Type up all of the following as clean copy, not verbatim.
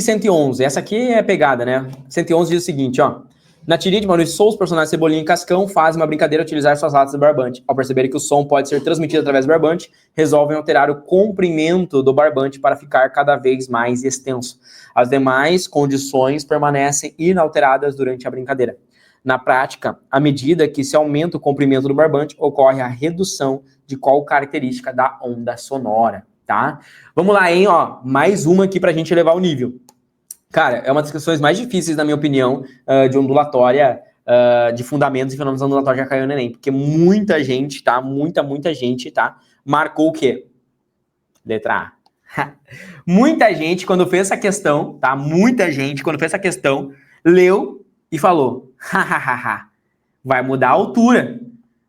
111, essa aqui é pegada, né? 111 diz o seguinte, ó. Na tirinha de Maurício Souza, os personagens Cebolinha e Cascão fazem uma brincadeira ao utilizar suas latas de barbante. Ao perceberem que o som pode ser transmitido através do barbante, resolvem alterar o comprimento do barbante para ficar cada vez mais extenso. As demais condições permanecem inalteradas durante a brincadeira. Na prática, à medida que se aumenta o comprimento do barbante, ocorre a redução de qual característica da onda sonora, tá? Vamos lá, hein, ó, mais uma aqui pra gente elevar o nível. Cara, é uma das questões mais difíceis, na minha opinião, de ondulatória, de fundamentos e fenômenos ondulatórios que já caiu no Enem, porque muita gente, tá? Muita gente, tá? Marcou o quê? Letra A. Muita gente, quando fez essa questão, tá? Muita gente, quando fez essa questão, leu e falou, hahaha, vai mudar a altura,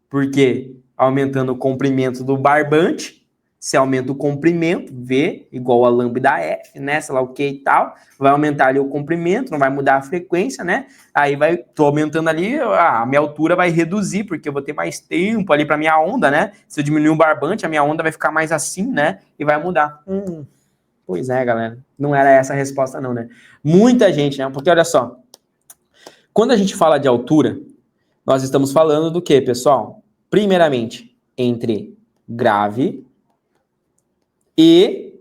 porque aumentando o comprimento do barbante, se aumenta o comprimento, V igual a lambda F, né, sei lá o que e tal, vai aumentar ali o comprimento, não vai mudar a frequência, né, aí tô aumentando ali, a minha altura vai reduzir, porque eu vou ter mais tempo ali pra minha onda, né, se eu diminuir o barbante, a minha onda vai ficar mais assim, né, e vai mudar. Pois é, galera, não era essa a resposta não, né, muita gente, né, porque olha só, quando a gente fala de altura, nós estamos falando do que, pessoal? Primeiramente, entre grave e...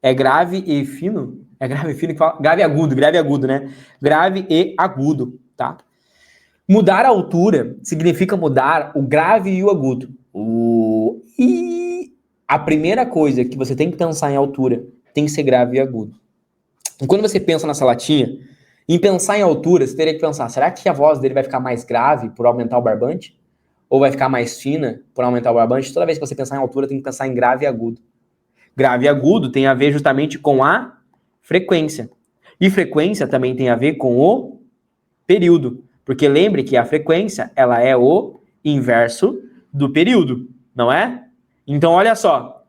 É grave e fino? É grave e fino que fala? Grave e agudo, né? Grave e agudo, tá? Mudar a altura significa mudar o grave e o agudo. E a primeira coisa que você tem que pensar em altura tem que ser grave e agudo. E quando você pensa nessa latinha, em pensar em altura, você teria que pensar, será que a voz dele vai ficar mais grave por aumentar o barbante? Ou vai ficar mais fina por aumentar o barbante? Toda vez que você pensar em altura, tem que pensar em grave e agudo. Grave e agudo tem a ver justamente com a frequência. E frequência também tem a ver com o período. Porque lembre que a frequência, ela é o inverso do período, não é? Então, olha só.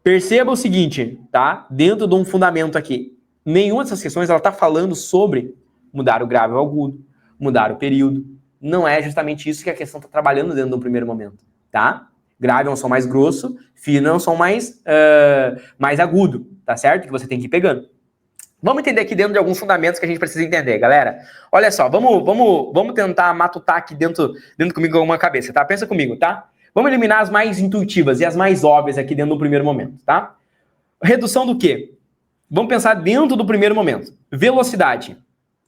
Perceba o seguinte, tá? Dentro de um fundamento aqui. Nenhuma dessas questões, ela tá falando sobre mudar o grave ao agudo, mudar o período. Não é justamente isso que a questão tá trabalhando dentro do primeiro momento, tá? Grave é um som mais grosso, fino é um som mais agudo, tá certo? Que você tem que ir pegando. Vamos entender aqui dentro de alguns fundamentos que a gente precisa entender, galera. Olha só, vamos tentar matutar aqui dentro comigo uma cabeça, tá? Pensa comigo, tá? Vamos eliminar as mais intuitivas e as mais óbvias aqui dentro do primeiro momento, tá? Redução do quê? Vamos pensar dentro do primeiro momento. Velocidade,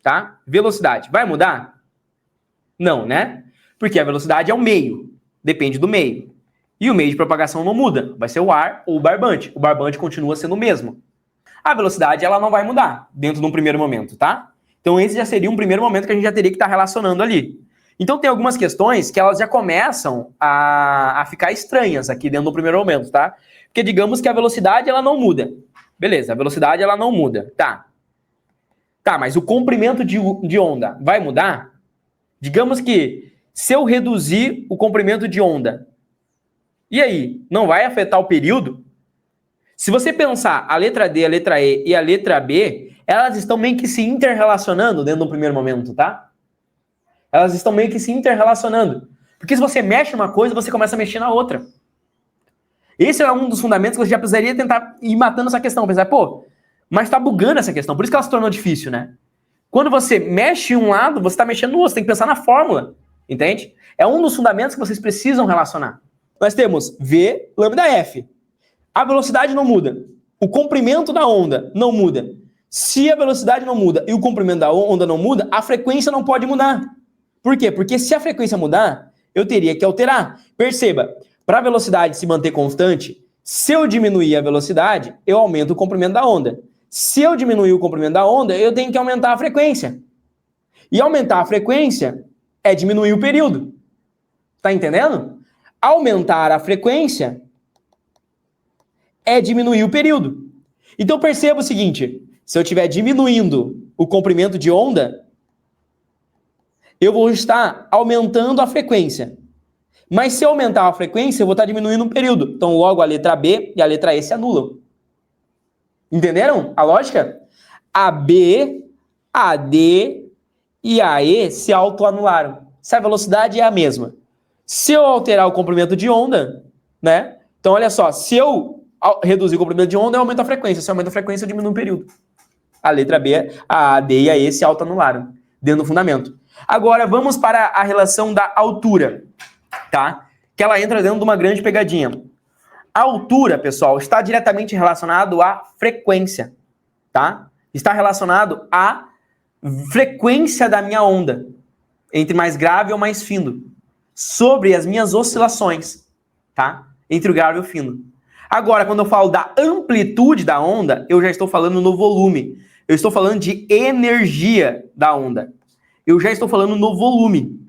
tá? Velocidade. Vai mudar? Não, né? Porque a velocidade é o meio. Depende do meio. E o meio de propagação não muda. Vai ser o ar ou o barbante. O barbante continua sendo o mesmo. A velocidade, ela não vai mudar dentro de um primeiro momento, tá? Então esse já seria um primeiro momento que a gente já teria que estar relacionando ali. Então tem algumas questões que elas já começam a ficar estranhas aqui dentro do primeiro momento, tá? Porque digamos que a velocidade, ela não muda. Beleza, a velocidade, ela não muda. Tá, mas o comprimento de onda vai mudar? Digamos que se eu reduzir o comprimento de onda, e aí, não vai afetar o período? Se você pensar a letra D, a letra E e a letra B, elas estão meio que se interrelacionando dentro do primeiro momento, tá? Elas estão meio que se interrelacionando. Porque se você mexe numa coisa, você começa a mexer na outra. Esse é um dos fundamentos que você já precisaria tentar ir matando essa questão. Pensar, pô, mas tá bugando essa questão. Por isso que ela se tornou difícil, né? Quando você mexe em um lado, você tá mexendo no outro. Você tem que pensar na fórmula. Entende? É um dos fundamentos que vocês precisam relacionar. Nós temos V, lambda F. A velocidade não muda. O comprimento da onda não muda. Se a velocidade não muda e o comprimento da onda não muda, a frequência não pode mudar. Por quê? Porque se a frequência mudar, eu teria que alterar. Perceba, para a velocidade se manter constante, se eu diminuir a velocidade, eu aumento o comprimento da onda. Se eu diminuir o comprimento da onda, eu tenho que aumentar a frequência. E aumentar a frequência é diminuir o período. Tá entendendo? Aumentar a frequência é diminuir o período. Então perceba o seguinte, se eu estiver diminuindo o comprimento de onda, eu vou estar aumentando a frequência. Mas se eu aumentar a frequência, eu vou estar diminuindo o período. Então logo a letra B e a letra E se anulam. Entenderam a lógica? A B, a D e a E se autoanularam. Se a velocidade é a mesma. Se eu alterar o comprimento de onda, né? Então olha só, se eu reduzir o comprimento de onda, eu aumento a frequência. Se eu aumento a frequência, eu diminuo o período. A letra B, a D e a E se autoanularam dentro do fundamento. Agora, vamos para a relação da altura, tá? Que ela entra dentro de uma grande pegadinha. A altura, pessoal, está diretamente relacionado à frequência, tá? Está relacionado à frequência da minha onda, entre mais grave ou mais fino, sobre as minhas oscilações, tá? Entre o grave e o fino. Agora, quando eu falo da amplitude da onda, eu já estou falando no volume. Eu estou falando de energia da onda. Eu já estou falando no volume.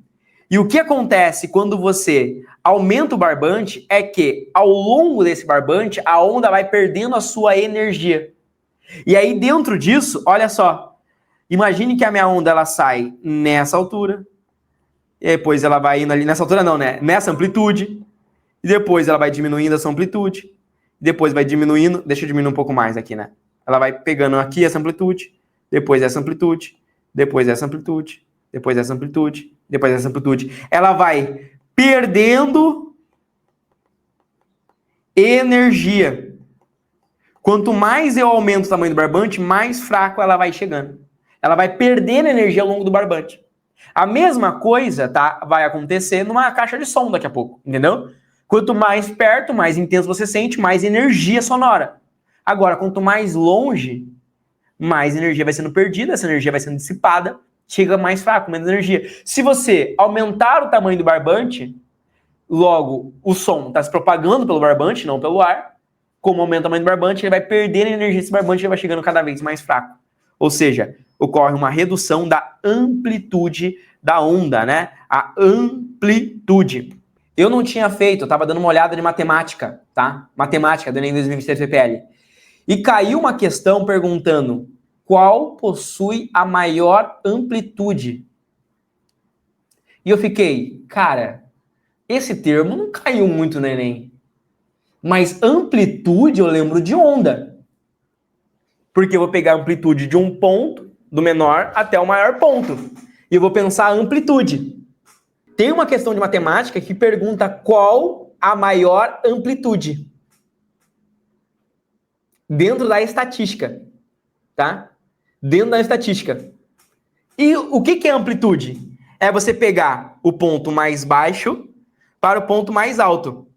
E o que acontece quando você aumenta o barbante é que, ao longo desse barbante, a onda vai perdendo a sua energia. E aí, dentro disso, olha só. Imagine que a minha onda ela sai nessa altura, e depois ela vai indo ali, nessa altura não, né? Nessa amplitude, e depois ela vai diminuindo essa amplitude, depois vai diminuindo, deixa eu diminuir um pouco mais aqui, né? Ela vai pegando aqui essa amplitude, depois essa amplitude, depois essa amplitude, depois essa amplitude, depois essa amplitude. Ela vai perdendo energia. Quanto mais eu aumento o tamanho do barbante, mais fraco ela vai chegando. Ela vai perdendo energia ao longo do barbante. A mesma coisa, tá, vai acontecer numa caixa de som daqui a pouco, entendeu? Quanto mais perto, mais intenso você sente, mais energia sonora. Agora, quanto mais longe, mais energia vai sendo perdida, essa energia vai sendo dissipada, chega mais fraco, menos energia. Se você aumentar o tamanho do barbante, logo o som está se propagando pelo barbante, não pelo ar. Como aumenta o tamanho do barbante, ele vai perdendo energia desse barbante e vai chegando cada vez mais fraco. Ou seja, ocorre uma redução da amplitude da onda, né? A amplitude. Eu não tinha feito, eu estava dando uma olhada de matemática, tá? Matemática do Enem 2023 PPL. E caiu uma questão perguntando qual possui a maior amplitude. E eu fiquei, cara, esse termo não caiu muito no Enem. Mas amplitude eu lembro de onda. Porque eu vou pegar a amplitude de um ponto, do menor até o maior ponto. E eu vou pensar a amplitude. Tem uma questão de matemática que pergunta qual a maior amplitude. Dentro da estatística. Tá? Dentro da estatística. E o que é amplitude? É você pegar o ponto mais baixo para o ponto mais alto.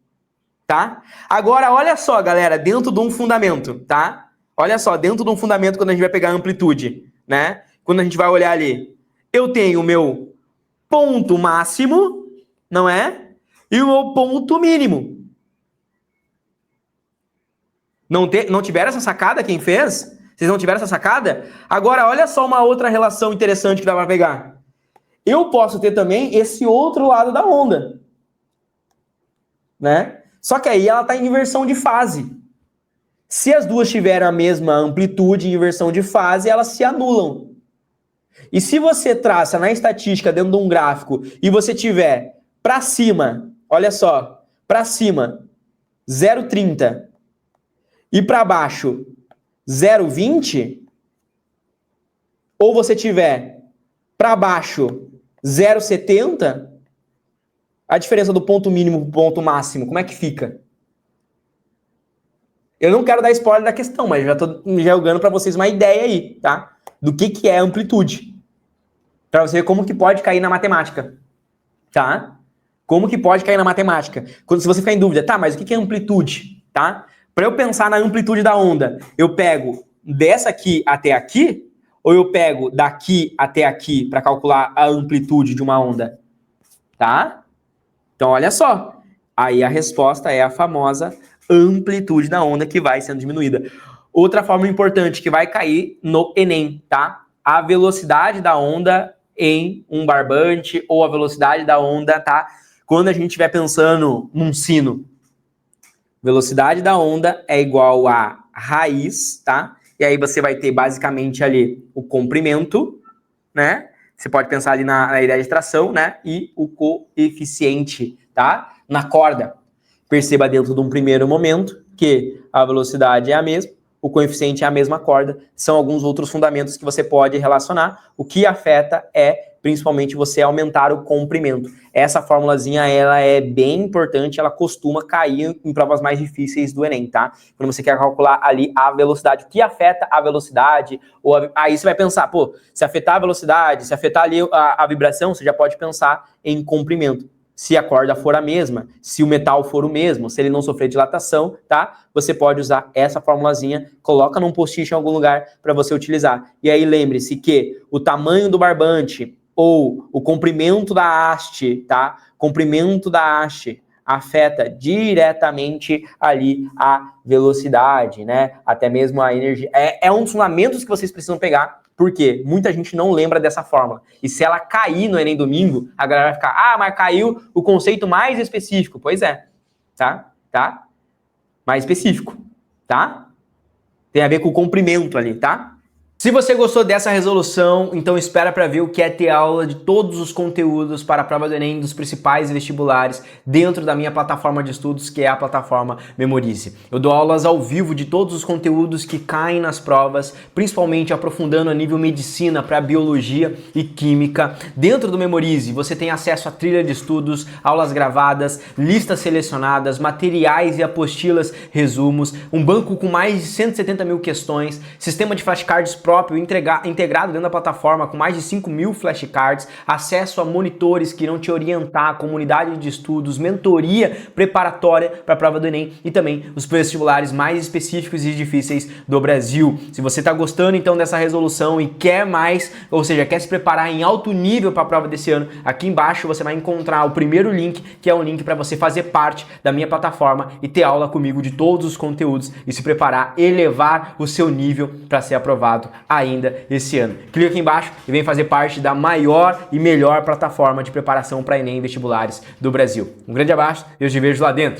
Tá? Agora, olha só, galera, dentro de um fundamento, tá? Olha só, dentro de um fundamento, quando a gente vai pegar a amplitude, né? Quando a gente vai olhar ali, eu tenho o meu ponto máximo, não é? E o meu ponto mínimo. Não tiveram essa sacada quem fez? Vocês não tiveram essa sacada? Agora, olha só uma outra relação interessante que dá para pegar. Eu posso ter também esse outro lado da onda, né? Só que aí ela está em inversão de fase. Se as duas tiverem a mesma amplitude em inversão de fase, elas se anulam. E se você traça na estatística dentro de um gráfico e você tiver para cima, olha só, para cima 0,30 e para baixo 0,20, ou você tiver para baixo 0,70, a diferença do ponto mínimo para o ponto máximo, como é que fica? Eu não quero dar spoiler da questão, mas já estou jogando para vocês uma ideia aí, tá? Do que é amplitude. Para você ver como que pode cair na matemática, tá? Como que pode cair na matemática. Se você ficar em dúvida, tá, mas o que é amplitude, tá? Para eu pensar na amplitude da onda, eu pego dessa aqui até aqui, ou eu pego daqui até aqui para calcular a amplitude de uma onda, tá? Então, olha só. Aí a resposta é a famosa amplitude da onda que vai sendo diminuída. Outra fórmula importante que vai cair no Enem, tá? A velocidade da onda em um barbante ou a velocidade da onda, tá? Quando a gente estiver pensando num sino. Velocidade da onda é igual a raiz, tá? E aí você vai ter basicamente ali o comprimento, né? Você pode pensar ali na ideia de tração, né? E o coeficiente, tá? Na corda. Perceba dentro de um primeiro momento que a velocidade é a mesma, o coeficiente é a mesma corda, são alguns outros fundamentos que você pode relacionar. O que afeta é, principalmente, você aumentar o comprimento. Essa formulazinha, ela é bem importante, ela costuma cair em provas mais difíceis do Enem, tá? Quando você quer calcular ali a velocidade, o que afeta a velocidade, aí você vai pensar, pô, se afetar a velocidade, se afetar ali a vibração, você já pode pensar em comprimento. Se a corda for a mesma, se o metal for o mesmo, se ele não sofrer dilatação, tá? Você pode usar essa formulazinha, coloca num post-it em algum lugar para você utilizar. E aí lembre-se que o tamanho do barbante ou o comprimento da haste, tá? Comprimento da haste afeta diretamente ali a velocidade, né? Até mesmo a energia. É um dos fundamentos que vocês precisam pegar. Porque muita gente não lembra dessa fórmula. E se ela cair no Enem domingo, a galera vai ficar, mas caiu o conceito mais específico. Pois é, tá? Mais específico, tá? Tem a ver com o comprimento ali, tá? Se você gostou dessa resolução, então espera para ver o que é ter aula de todos os conteúdos para a prova do Enem dos principais vestibulares dentro da minha plataforma de estudos, que é a plataforma Memorize. Eu dou aulas ao vivo de todos os conteúdos que caem nas provas, principalmente aprofundando a nível medicina para biologia e química. Dentro do Memorize, você tem acesso a trilha de estudos, aulas gravadas, listas selecionadas, materiais e apostilas, resumos, um banco com mais de 170 mil questões, sistema de flashcards próprio integrado dentro da plataforma com mais de 5.000 flashcards, acesso a monitores que irão te orientar, comunidade de estudos, mentoria preparatória para a prova do Enem e também os vestibulares mais específicos e difíceis do Brasil. Se você está gostando então dessa resolução e quer mais, ou seja, quer se preparar em alto nível para a prova desse ano, aqui embaixo você vai encontrar o primeiro link, que é um link para você fazer parte da minha plataforma e ter aula comigo de todos os conteúdos e se preparar, elevar o seu nível para ser aprovado ainda esse ano. Clica aqui embaixo e vem fazer parte da maior e melhor plataforma de preparação para Enem e vestibulares do Brasil. Um grande abraço e eu te vejo lá dentro.